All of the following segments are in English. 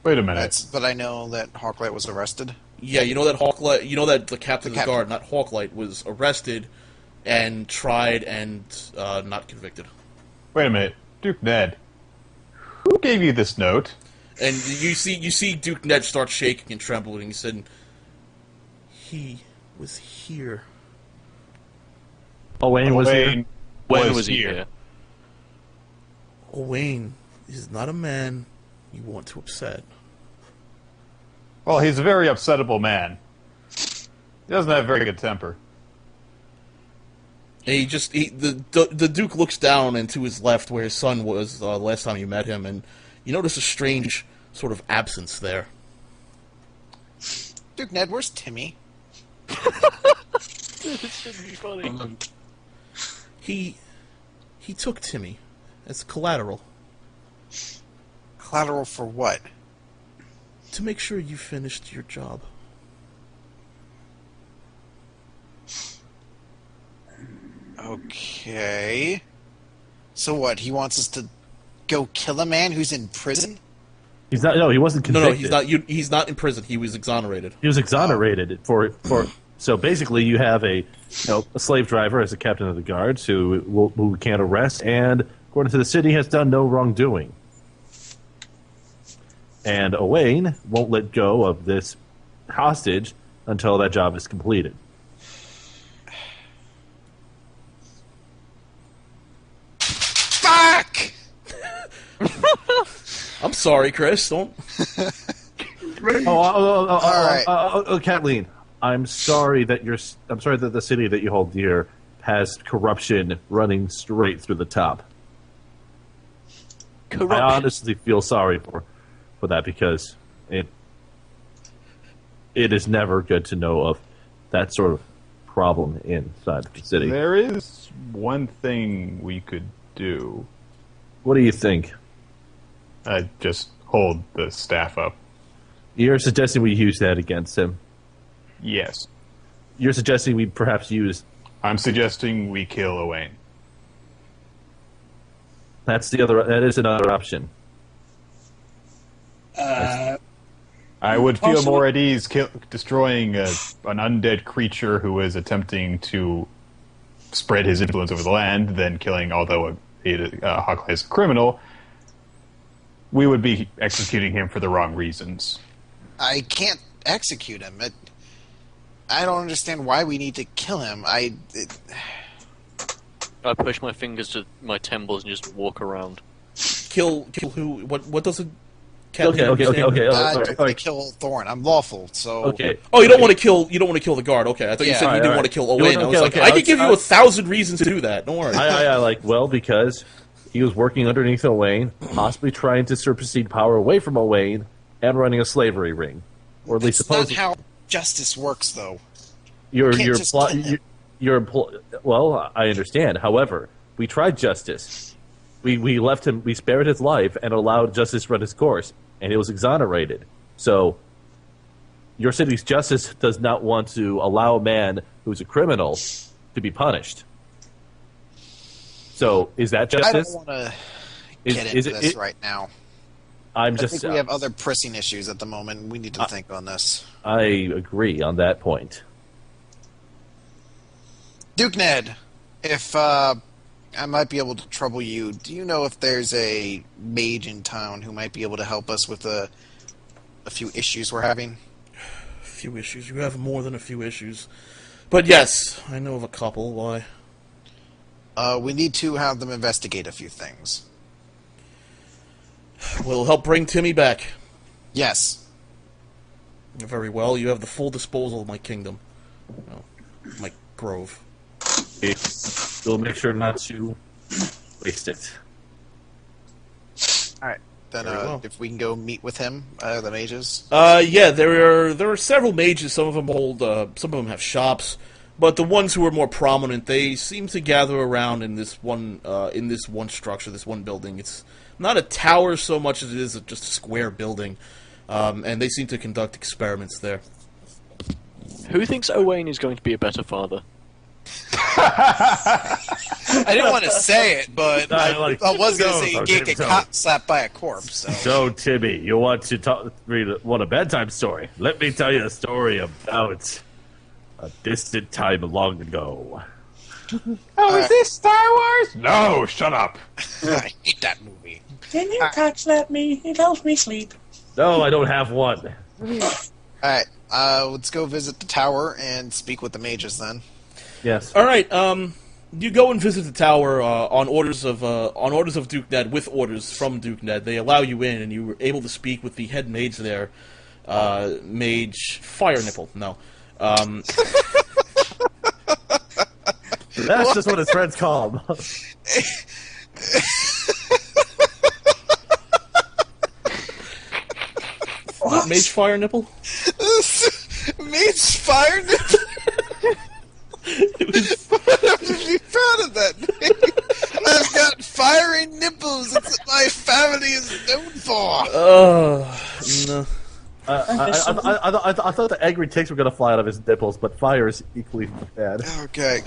Wait a minute. But I know that Hawklight was arrested. Yeah, you know that the captain of the guard, not Hawklight, was arrested and tried and not convicted. Wait a minute. Duke Ned. Who gave you this note? And you see Duke Ned start shaking and trembling. He said, "He was here." Owain was here. When was he here? Owain is not a man you want to upset. Well, he's a very upsettable man. He doesn't have a very good temper. And the Duke looks down and to his left where his son was last time you met him, and you notice a strange sort of absence there. Duke Ned, where's Timmy? This shouldn't be funny. He took Timmy as collateral Collateral for what? to make sure you finished your job. Okay. So what? He wants us to go kill a man who's in prison? He's not. No, he wasn't convicted. No, he's not. He's not in prison. He was exonerated. He was exonerated for. So basically, you have a slave driver as a captain of the guards who we can't arrest, and according to the city, has done no wrongdoing. And Owain won't let go of this hostage until that job is completed. Fuck! I'm sorry, Chris. Don't. Kathleen, I'm sorry that the city that you hold dear has corruption running straight through the top. Corruption. I honestly feel sorry for that because it is never good to know of that sort of problem inside the city. There is one thing we could do. What do you think? Just hold the staff up. You're suggesting we use that against him? Yes. You're suggesting we perhaps use... I'm suggesting we kill Owain. That is another option. I would feel more at ease destroying an undead creature who is attempting to spread his influence over the land than killing, although Hawkeye is a criminal. We would be executing him for the wrong reasons. I can't execute him. I don't understand why we need to kill him. I push my fingers to my temples and just walk around. Kill who? What does a Okay. I kill Thorn. I'm lawful, so... Okay. Oh, you don't want to kill the guard. Okay, I thought you said you didn't want to kill Owain. I was like, I could give you 1,000 reasons to do that. Don't worry. Because he was working underneath Owain, possibly trying to supersede power away from Owain, and running a slavery ring, or at least supposedly. That's not how justice works, though. Well, I understand. However, we tried justice. We left him. We spared his life and allowed justice run its course, and he was exonerated. So, your city's justice does not want to allow a man who's a criminal to be punished. So, is that justice? I don't want to get into this right now. I think we have other pressing issues at the moment. We need to think on this. I agree on that point. Duke Ned, if I might be able to trouble you, do you know if there's a mage in town who might be able to help us with a few issues we're having? A few issues? You have more than a few issues. But yes, I know of a couple. Why? We need to have them investigate a few things. We'll help bring Timmy back. Yes. Very well. You have the full disposal of my kingdom. My grove. We'll make sure not to waste it. Alright. Then if we can go meet with him, the mages. Yeah, there are several mages. Some of them have shops, but the ones who are more prominent, they seem to gather around in this one structure, this one building. It's not a tower so much as it is just a square building, and they seem to conduct experiments there. Who thinks Owain is going to be a better father? I didn't want to say it, but I was going to say you don't can't get get cop slapped by a corpse. So, Timmy, you want to want a bedtime story? Let me tell you a story about a distant time long ago. Oh, is this Star Wars? No, shut up. I hate that movie. Can you cock slap me? It helps me sleep. No, I don't have one. Alright, let's go visit the tower and speak with the mages then. Yes. All right. You go and visit the tower on orders of Duke Ned, with orders from Duke Ned. They allow you in, and you were able to speak with the head mage there, Mage Fire Nipple. No. That's just what his friends call him. Mage Fire Nipple? Mage Fire Nipple? I have to be proud of that name. I've got fiery nipples. That's what my family is known for. No. I thought the angry ticks were going to fly out of his nipples, but fire is equally bad. Okay.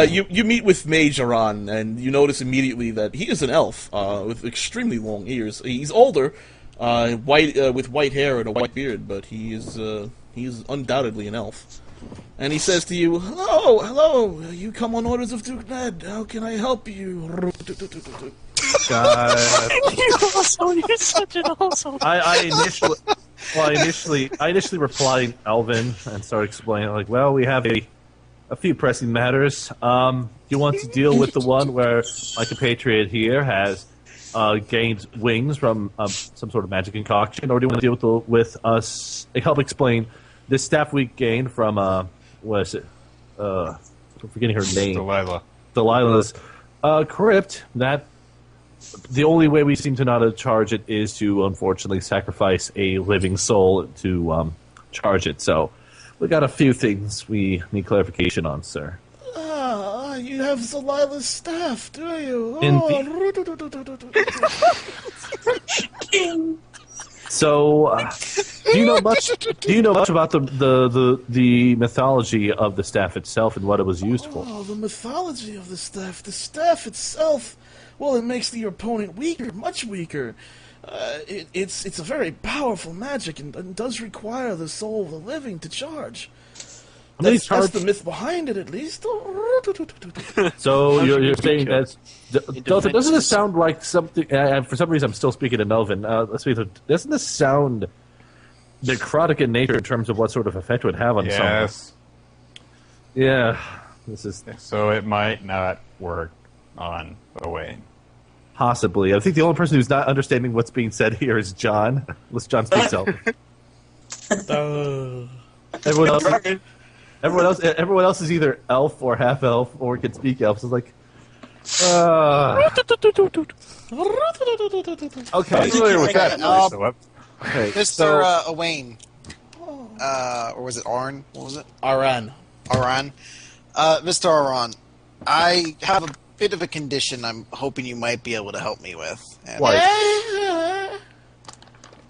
You meet with Mage Aran, and you notice immediately that he is an elf with extremely long ears. He's older, with white hair and a white beard, but he is undoubtedly an elf. And he says to you, hello, you come on orders of Duke Ned. How can I help you? You're such an asshole. I initially replied in Elven and started explaining, like, well, we have a few pressing matters. Do you want to deal with the one where my compatriot here has gained wings from some sort of magic concoction, or do you want to deal with us? Help explain this staff we gained from what is it? I'm forgetting her name. Delilah's crypt. That the only way we seem to know how to charge it is to unfortunately sacrifice a living soul to charge it. So we got a few things we need clarification on, sir. You have Delilah's staff, do you? So, do you know much? Do you know much about the mythology of the staff itself and what it was used for? Oh, the mythology of the staff. The staff itself. Well, it makes the opponent weaker, much weaker. It's a very powerful magic and does require the soul of the living to charge. That's the myth behind it, at least. So you're saying that doesn't this sound like something? For some reason, I'm still speaking in Melvin. Doesn't this sound necrotic in nature in terms of what sort of effect it would have on someone? Yes. Yeah. This is So it might not work on Owain. Possibly. I think the only person who's not understanding what's being said here is John. Let's John speak out. Everyone else is either elf or half elf or can speak elf. So it's like, okay. I'm familiar with that. Okay. Mr. Owain. Or was it Arn? What was it? Aran. Mr. Aran, I have a bit of a condition I'm hoping you might be able to help me with. And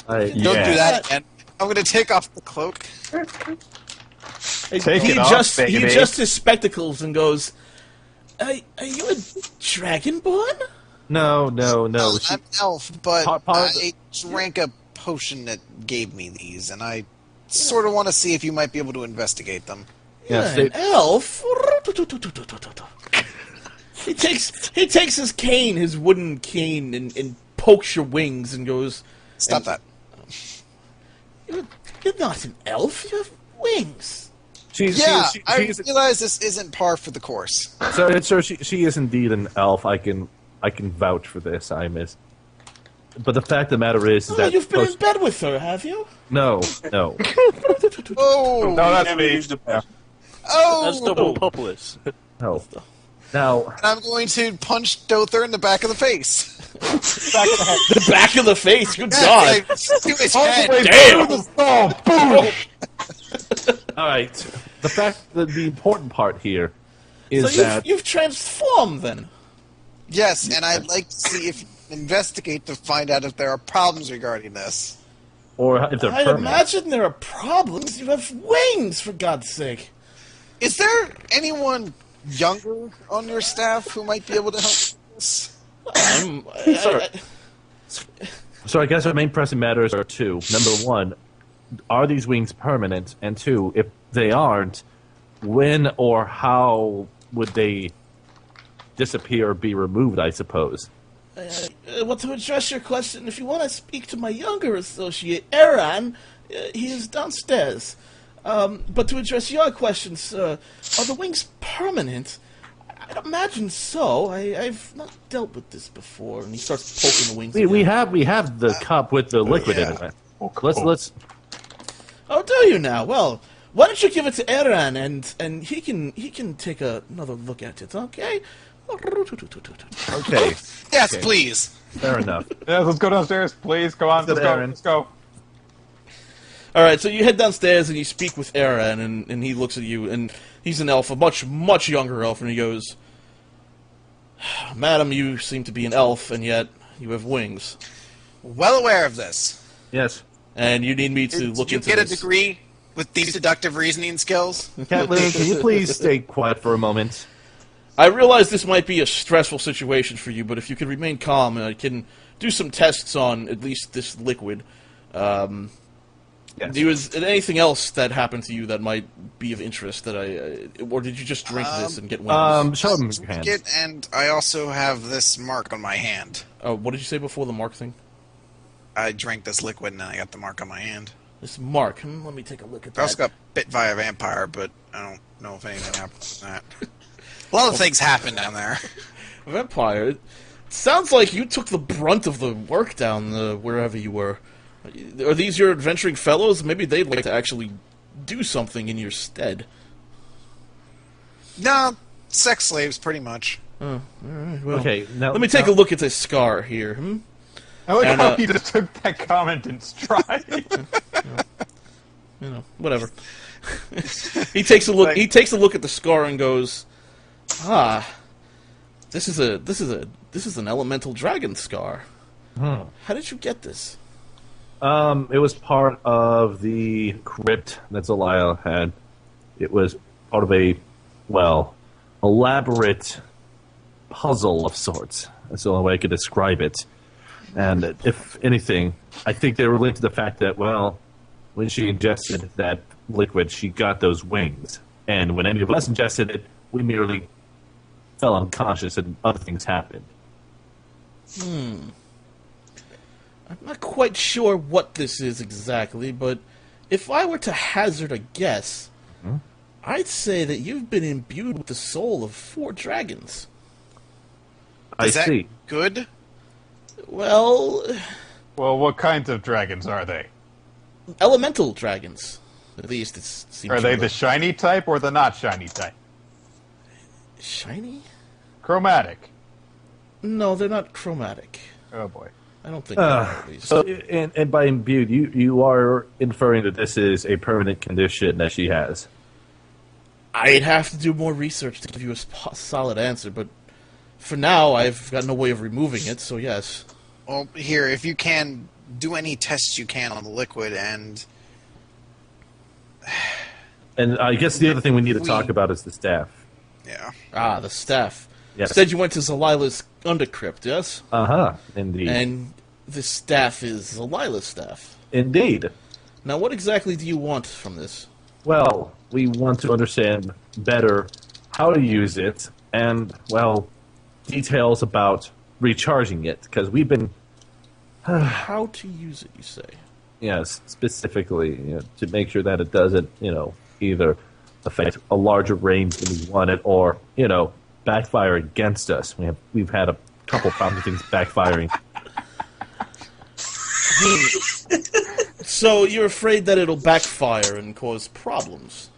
don't do that again. I'm going to take off the cloak. He adjusts his spectacles and goes, Are you a dragonborn? No. I'm an elf, but I drank a potion that gave me these, and I sort of want to see if you might be able to investigate them. Yeah, an elf? He takes his cane, his wooden cane, and pokes your wings and goes... Stop that. You're not an elf, you have wings. I realize this isn't par for the course. So she is indeed an elf. I can vouch for this. But the fact of the matter is that you've been in bed with her, have you? No. Oh, No, that's me. That's double populace. No. Now, and I'm going to punch Dother in the back of the face. The back of the face? Good God. To his head. Damn! all right. The fact that the important part here is So that you've transformed, then? Yes, and I'd like to see if you can investigate to find out if there are problems regarding this. or if they're I'd permanent. imagine there are problems. You have wings, for God's sake. Is there anyone younger on your staff who might be able to help with this? So I guess our main pressing matters are two. Number one, are these wings permanent? And two, if they aren't, when or how would they disappear or be removed, I suppose? Well, to address your question, if you want to speak to my younger associate, Aaron, he is downstairs. But to address your questions, are the wings permanent? I'd imagine so. I've not dealt with this before. And he starts poking the wings. We have the cup with the liquid in it. Let's. Oh, do you now? Well, why don't you give it to Aaron and he can take another look at it, okay? Okay. Yes, Okay. please. Fair enough. Yeah, let's go downstairs, please. Come on, let's go. Aaron. Let's go. All right, so you head downstairs and you speak with Aaron, and he looks at you, and he's an elf, a much younger elf, and he goes, "Madam, you seem to be an elf, and yet you have wings, Well aware of this. Yes. and you need me to Did look you into get a this." degree with these deductive reasoning skills? Kathleen, can you please stay quiet for a moment? I realize this might be a stressful situation for you, but if you could remain calm, I can do some tests on at least this liquid. Yes. Is there anything else that happened to you that might be of interest or did you just drink this and get wings? Show him your hand. And I also have this mark on my hand. What did you say before the mark thing? I drank this liquid and I got the mark on my hand. This mark. Let me take a look at I also that. got bit by a vampire, but I don't know if anything happened from that. A lot of things happened down there. Vampire. It sounds like you took the brunt of the work down wherever you were. Are these your adventuring fellows? Maybe they'd like to actually do something in your stead. No, sex slaves, pretty much. Oh, all right. Well, Okay, now let me take a look at this scar here. I like And, how he just took that comment in stride. Whatever. He takes a look. He takes a look at the scar and goes, "Ah, this is an elemental dragon scar. How did you get this?" It was part of the crypt that Zaliah had. It was part of a, elaborate puzzle of sorts. That's the only way I could describe it. And if anything, I think they were linked to the fact that, when she ingested that liquid, she got those wings. And when any of us ingested it, we merely fell unconscious and other things happened. I'm not quite sure what this is exactly, but if I were to hazard a guess, I'd say that you've been imbued with the soul of 4 dragons. Is that see. good? Well, Well, what kinds of dragons are they? elemental dragons. At least it seems. Are they the shiny type or the not shiny type? shiny? Chromatic. No, they're not chromatic. Oh boy. I don't think they are, at least. So, and by imbued, you are inferring that this is a permanent condition that she has. I'd have to do more research to give you a solid answer, but for now, I've got no way of removing it, so yes. Well, here, if you can, do any tests you can on the liquid, and And I guess the other thing we need to talk about is the staff. yeah. Ah, the staff. Yes. You said you went to Zalilah's undercrypt, yes? Indeed. And the staff is Zalilah's staff. Indeed. Now, what exactly do you want from this? Well, we want to understand better how to use it and, details about recharging it, because we've been, How to use it, you say? yes, specifically, to make sure that it doesn't, either affect a larger range than we wanted or, backfire against us. We've had a couple problems with things backfiring. So you're afraid that it'll backfire and cause problems?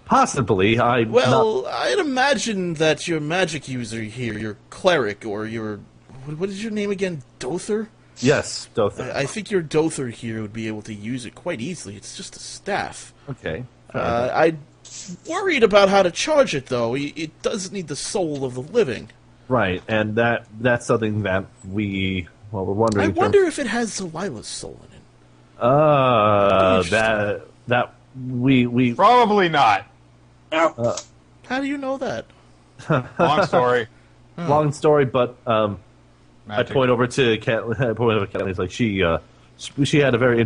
Possibly. Well, I'd imagine that your magic user here, your cleric, or your... What is your name again? Dother? Yes, Dothan. I think your Dother here would be able to use it quite easily. It's just a staff. Okay. I'm worried about how to charge it, though. It does need the soul of the living. Right, and that's something that we're wondering. I wonder if it has Zalilah's soul in it. That we Probably not. No. How do you know that? Long story. Long story, but I Magic. point over to Cat. I point over to Cat. He's like, she had a very